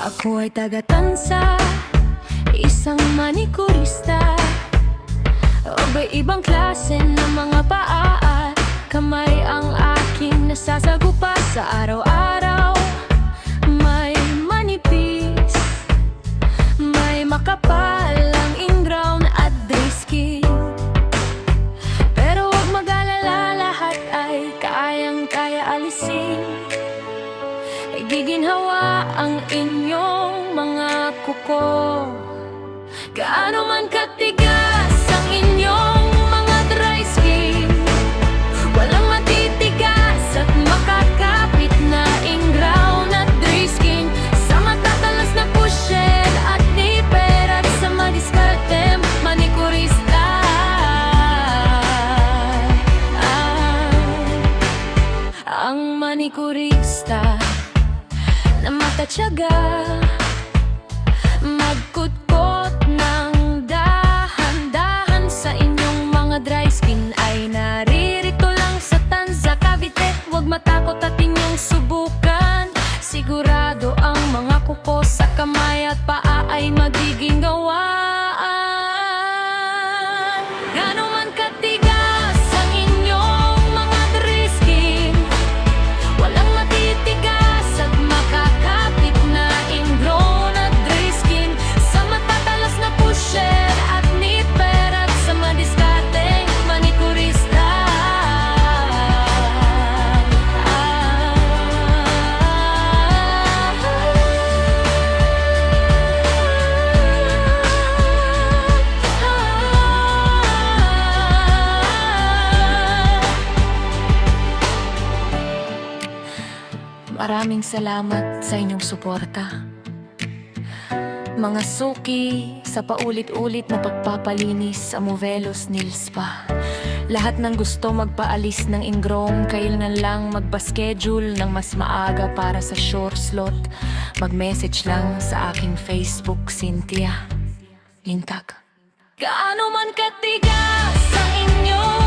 Ako ay taga-tansa, isang manikurista. O ba ibang klase ng mga paa at kamay ang aking nasasagupa sa araw-araw. May manipis, may makapal ang ingrown at dry skin. Pero huwag mag-alala, lahat ay kayang-kaya alisin. Giginhawa ang inyong mga kuko. Gaano man katigas ang inyong mga dry skin, walang matitigas at makakapit na ingrown at dry skin. Sa matatalas na pusher at nipper at sa madiskarte manikurista. Ang manikurista na matatyaga, magkutkot ng dahan-dahan sa inyong mga dry skin ay naririto lang sa Tanza, Cavite. Huwag matakot at inyong subukan. Sigurado ang mga kuko sa kamay at paa ay magiging gawaan. Gaano man katigas ang inyong mga dry skin, walang matitigas at makakapit na ingrown at dry skin. Sa matatalas na pusher at nipper at sa madiskarte manikurista. Maraming salamat sa inyong suporta, mga suki, sa paulit-ulit na pagpapalinis sa Movelos Nail Spa. Lahat ng gusto magpaalis ng ingrown, kailan lang magpa-schedule ng mas maaga para sa sure slot. Mag-message lang sa aking Facebook, Cynthia Lintag. Gaano man katigas ang inyong